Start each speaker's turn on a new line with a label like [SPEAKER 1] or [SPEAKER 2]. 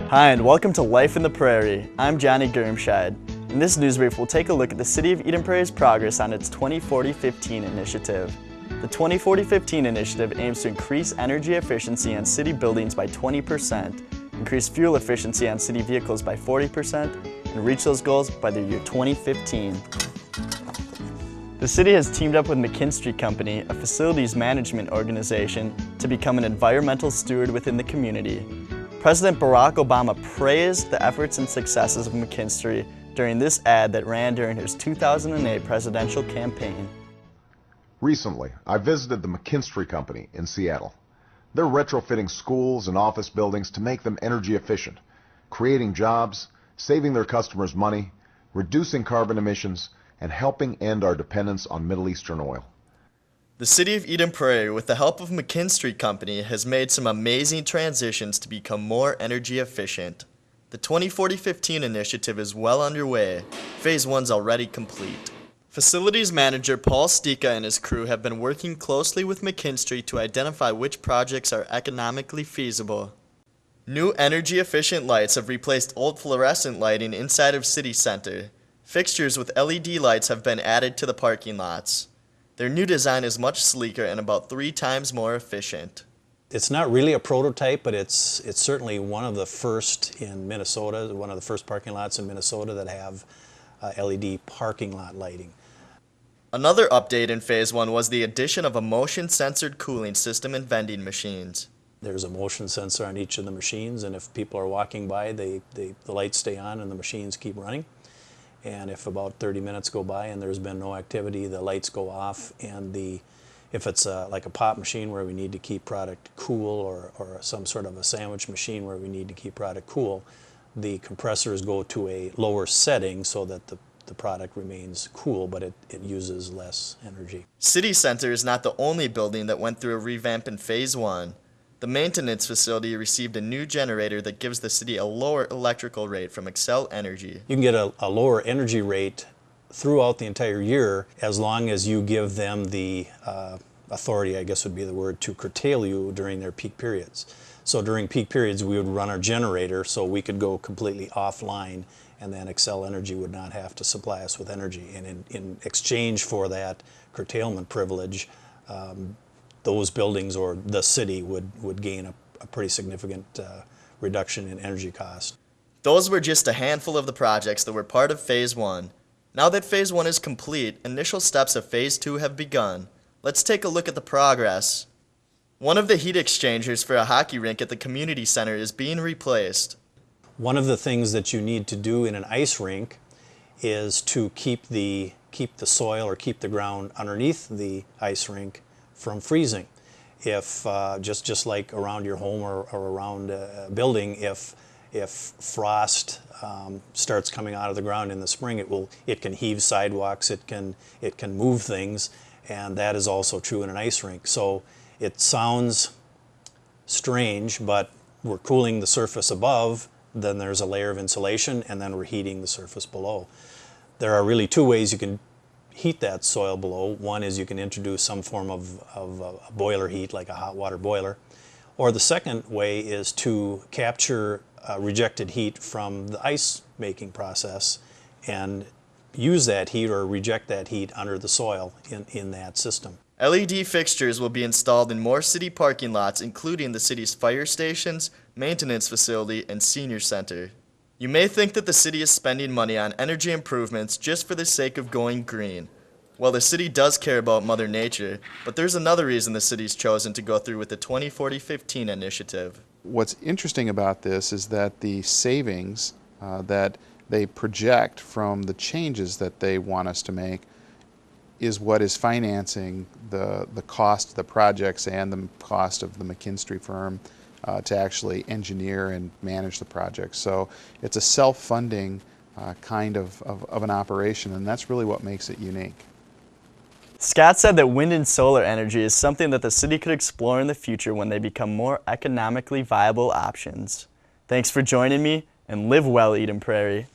[SPEAKER 1] Hi, and welcome to Life in the Prairie. I'm Johnny Germscheid. In this news brief, we'll take a look at the City of Eden Prairie's progress on its 2040-15 initiative. The 2040-15 initiative aims to increase energy efficiency on city buildings by 20%, increase fuel efficiency on city vehicles by 40%, and reach those goals by the year 2015. The city has teamed up with McKinstry Company, a facilities management organization, to become an environmental steward within the community. President Barack Obama praised the efforts and successes of McKinstry during this ad that ran during his 2008 presidential campaign.
[SPEAKER 2] Recently, I visited the McKinstry Company in Seattle. They're retrofitting schools and office buildings to make them energy efficient, creating jobs, saving their customers money, reducing carbon emissions, and helping end our dependence on Middle Eastern oil.
[SPEAKER 1] The City of Eden Prairie, with the help of McKinstry Company, has made some amazing transitions to become more energy efficient. The 2040-15 initiative is well underway. Phase 1's already complete. Facilities manager Paul Stika and his crew have been working closely with McKinstry to identify which projects are economically feasible. New energy-efficient lights have replaced old fluorescent lighting inside of City Center. Fixtures with LED lights have been added to the parking lots. Their new design is much sleeker and about 3 times more efficient.
[SPEAKER 3] It's not really a prototype, but it's certainly one of the first in Minnesota, one of the first parking lots in Minnesota that have LED parking lot lighting.
[SPEAKER 1] Another update in Phase 1 was the addition of a motion-sensored cooling system in vending machines.
[SPEAKER 3] There's a motion sensor on each of the machines, and if people are walking by, the lights stay on and the machines keep running. And if about 30 minutes go by and there's been no activity, the lights go off, and if it's like a pop machine where we need to keep product cool, or some sort of a sandwich machine where we need to keep product cool, the compressors go to a lower setting so that the product remains cool, but it uses less energy.
[SPEAKER 1] City Center is not the only building that went through a revamp in Phase 1. The maintenance facility received a new generator that gives the city a lower electrical rate from Xcel Energy.
[SPEAKER 3] You can get a lower energy rate throughout the entire year as long as you give them the authority, I guess would be the word, to curtail you during their peak periods. So during peak periods we would run our generator so we could go completely offline, and then Xcel Energy would not have to supply us with energy. And in exchange for that curtailment privilege, those buildings or the city would gain a pretty significant reduction in energy cost.
[SPEAKER 1] Those were just a handful of the projects that were part of Phase 1. Now that Phase 1 is complete, initial steps of Phase 2 have begun. Let's take a look at the progress. One of the heat exchangers for a hockey rink at the community center is being replaced.
[SPEAKER 3] One of the things that you need to do in an ice rink is to keep the soil or keep the ground underneath the ice rink from freezing. If just like around your home or around a building, if frost starts coming out of the ground in the spring, it can heave sidewalks, it can move things, and that is also true in an ice rink. So it sounds strange, but we're cooling the surface above, then there's a layer of insulation, and then we're heating the surface below. There are really 2 ways you can heat that soil below. One is you can introduce some form of boiler heat, like a hot water boiler. Or the second way is to capture rejected heat from the ice making process and use that heat or reject that heat under the soil in that system.
[SPEAKER 1] LED fixtures will be installed in more city parking lots, including the city's fire stations, maintenance facility, and senior center. You may think that the city is spending money on energy improvements just for the sake of going green. Well, the city does care about Mother Nature, but there's another reason the city's chosen to go through with the 2040-15 initiative.
[SPEAKER 4] What's interesting about this is that the savings that they project from the changes that they want us to make is what is financing the cost of the projects and the cost of the McKinstry firm to actually engineer and manage the project. So it's a self-funding kind of an operation, and that's really what makes it unique.
[SPEAKER 1] Scott said that wind and solar energy is something that the city could explore in the future when they become more economically viable options. Thanks for joining me, and live well, Eden Prairie.